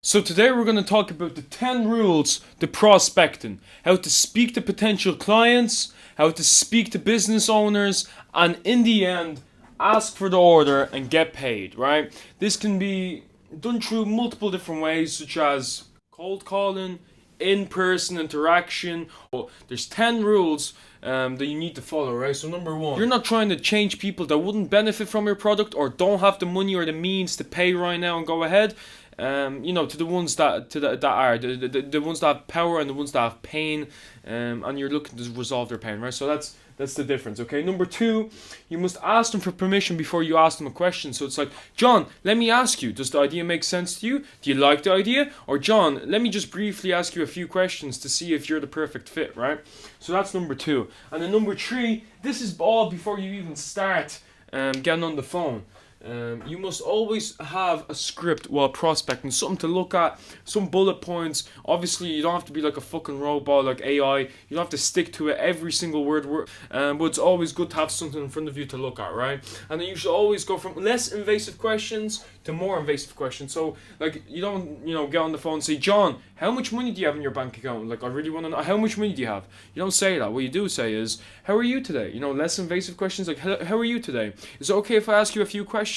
So today we're going to talk about the 10 rules to prospecting, how to speak to potential clients, how to speak to business owners, and in the end, ask for the order and get paid, right? This can be done through multiple different ways, such as cold calling, in-person interaction. Well, there's 10 rules that you need to follow, right? So number one, you're not trying to change people that wouldn't benefit from your product or don't have the money or the means to pay right now and go ahead. To the ones that are the ones that have power and the ones that have pain, and you're looking to resolve their pain, right? So that's the difference. Okay. Number two, you must ask them for permission before you ask them a question. So it's like, John, let me ask you, does the idea make sense to you? Do you like the idea? Or John, let me just briefly ask you a few questions to see if you're the perfect fit, right? So that's number two. And then number three, this is all before you even start getting on the phone. You must always have a script while prospecting, something to look at, some bullet points. Obviously, you don't have to be like a fucking robot like AI. You don't have to stick to it every single word. But it's always good to have something in front of you to look at, right? And then you should always go from less invasive questions to more invasive questions. So, like, you don't, get on the phone and say, John, how much money do you have in your bank account? Like, I really want to know, how much money do you have? You don't say that. What you do say is, how are you today? Less invasive questions like, how are you today? Is it okay if I ask you a few questions?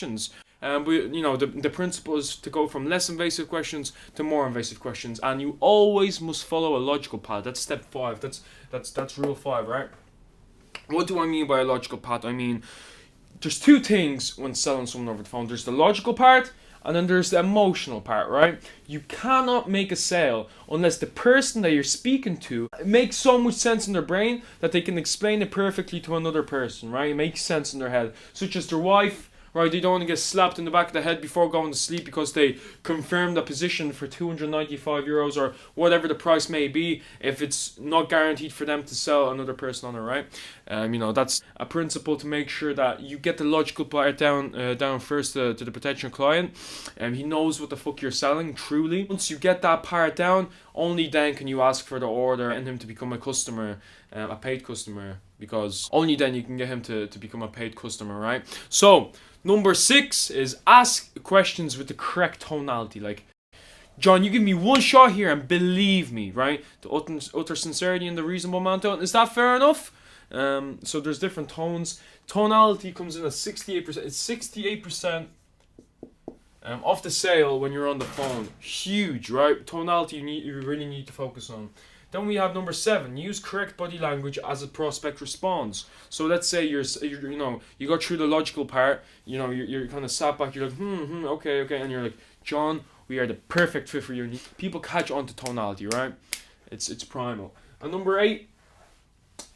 But the principle is to go from less invasive questions to more invasive questions, and you always must follow a logical path. That's step 5. That's rule 5, right? What do I mean by a logical path? I mean, there's two things when selling someone over the phone. There's the logical part, and then there's the emotional part, right? You cannot make a sale unless the person that you're speaking to makes so much sense in their brain that they can explain it perfectly to another person, right? It makes sense in their head, such as their wife. Right, they don't want to get slapped in the back of the head before going to sleep because they confirmed a position for €295 or whatever the price may be if it's not guaranteed for them to sell another person on it, right? That's a principle to make sure that you get the logical part down first to the potential client, and he knows what the fuck you're selling truly. Once you get that part down, only then can you ask for the order and him to become a customer, a paid customer, because only then you can get him to become a paid customer, right? So, number 6 is ask questions with the correct tonality. Like, John, you give me one shot here and believe me, right? The utter sincerity and the reasonable amount of tone. Is that fair enough? So there's different tones. Tonality comes in at 68%. It's 68% off the sale when you're on the phone. Huge, right? Tonality you really need to focus on. Then we have number 7. Use correct body language as a prospect responds. So let's say you go through the logical part. You're kind of sat back. You're like, okay, and you're like, John, we are the perfect fit for you. People catch on to tonality, right? It's primal. And number 8.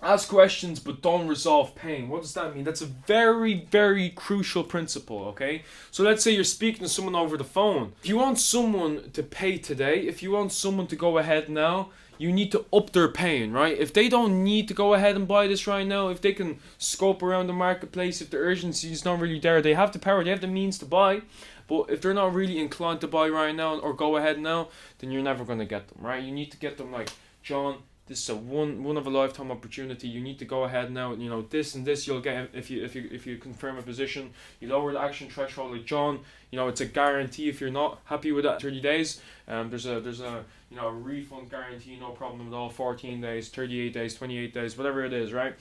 Ask questions but don't resolve pain. What does that mean? That's a very, very crucial principle, okay? So let's say you're speaking to someone over the phone. If you want someone to pay today, if you want someone to go ahead now, you need to up their pain, right? If they don't need to go ahead and buy this right now, if they can scope around the marketplace, if the urgency is not really there, they have the power, they have the means to buy. But if they're not really inclined to buy right now or go ahead now, then you're never going to get them, right? You need to get them like, John, this is a one of a lifetime opportunity. You need to go ahead now. This and this you'll get if you confirm a position. You lower the action threshold, like John. It's a guarantee. If you're not happy with that 30 days, there's a refund guarantee, no problem at all. 14 days, 38 days, 28 days, whatever it is, right?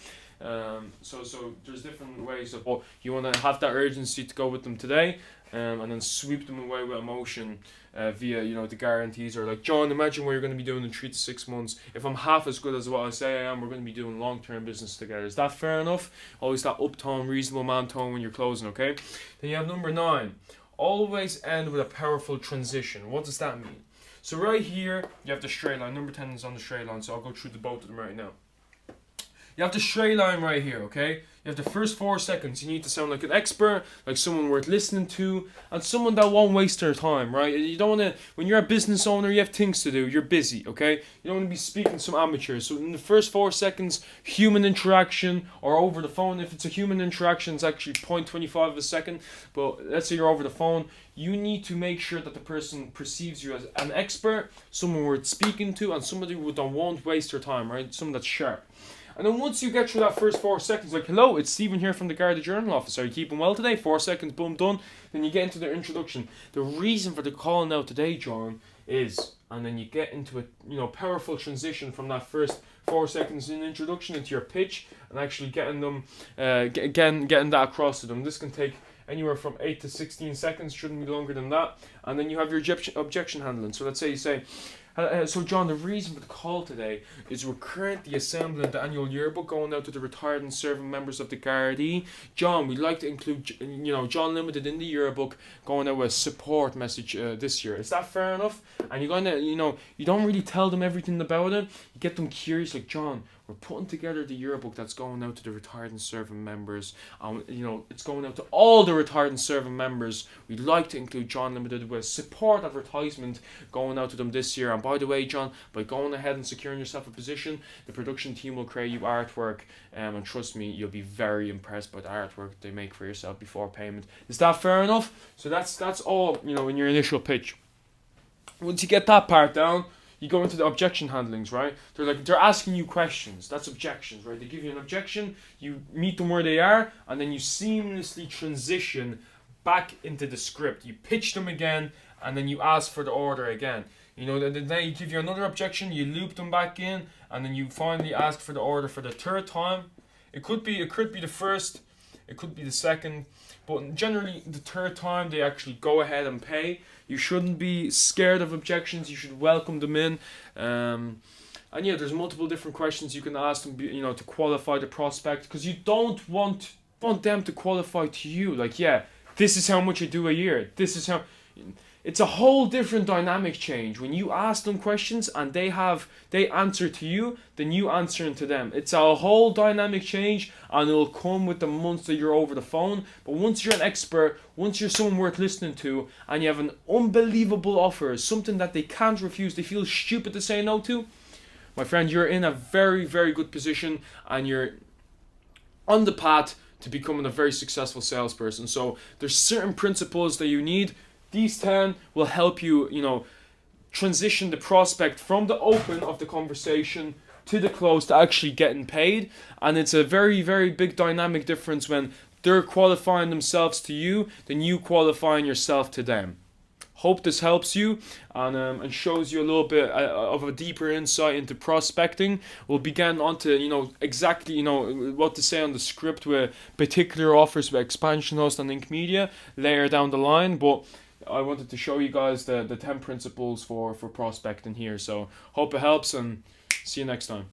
So there's different ways of, you want to have that urgency to go with them today, and then sweep them away with emotion via the guarantees. Or like, John, imagine what you're going to be doing in 3 to 6 months. If I'm half as good as what I say I am, we're going to be doing long-term business together. Is that fair enough? Always that uptone, reasonable man tone when you're closing, okay? Then you have number 9. Always end with a powerful transition. What does that mean? So right here, you have the straight line. Number 10 is on the straight line, so I'll go through the both of them right now. You have the straight line right here, okay? You have the first 4 seconds. You need to sound like an expert, like someone worth listening to, and someone that won't waste their time, right? You don't want to, when you're a business owner, you have things to do. You're busy, okay? You don't want to be speaking to some amateurs. So in the first 4 seconds, human interaction, or over the phone. If it's a human interaction, it's actually 0.25 of a second. But let's say you're over the phone. You need to make sure that the person perceives you as an expert, someone worth speaking to, and somebody who won't waste their time, right? Someone that's sharp. And then once you get through that first 4 seconds, like, hello, it's Stephen here from the Garda Journal office. Are you keeping well today? 4 seconds, boom, done. Then you get into their introduction. The reason for the call now today, John, is, and then you get into a powerful transition from that first 4 seconds in introduction into your pitch, and actually getting them getting that across to them. This can take anywhere from 8 to 16 seconds, shouldn't be longer than that. And then you have your objection handling. So let's say you say, so John, the reason for the call today is we're currently assembling the annual yearbook going out to the retired and serving members of the Gardaí. John, we'd like to include, John Limited in the yearbook, going out with a support message this year. Is that fair enough? And you're going to, you don't really tell them everything about it. You get them curious, like, John, we're putting together the yearbook that's going out to the retired and serving members. It's going out to all the retired and serving members. We'd like to include John Limited with support advertisement going out to them this year. And by the way, John, by going ahead and securing yourself a position, the production team will create you artwork. And trust me, you'll be very impressed by the artwork they make for yourself before payment. Is that fair enough? So that's all, in your initial pitch. Once you get that part down, you go into the objection handlings, right? They're asking you questions. That's objections, right? They give you an objection, you meet them where they are, and then you seamlessly transition back into the script. You pitch them again, and then you ask for the order again. Then they give you another objection, you loop them back in, and then you finally ask for the order for the third time. It could be the first, it could be the second, but generally the third time they actually go ahead and pay. You shouldn't be scared of objections. You should welcome them in. And yeah, there's multiple different questions you can ask them, to qualify the prospect, because you don't want them to qualify to you. Like, yeah, this is how much I do a year. This is how. It's a whole different dynamic change when you ask them questions and they answer to you, then you answering to them. It's a whole dynamic change, and it'll come with the months that you're over the phone. But once you're an expert, once you're someone worth listening to, and you have an unbelievable offer, something that they can't refuse, they feel stupid to say no to, my friend, you're in a very, very good position, and you're on the path to becoming a very successful salesperson. So there's certain principles that you need. These 10 will help you, transition the prospect from the open of the conversation to the close to actually getting paid. And it's a very, very big dynamic difference when they're qualifying themselves to you than you qualifying yourself to them. Hope this helps you and shows you a little bit of a deeper insight into prospecting. We'll begin on to, exactly, what to say on the script with particular offers with Expansion Host and Link Media later down the line. But I wanted to show you guys the 10 principles for prospecting here. So hope it helps, and see you next time.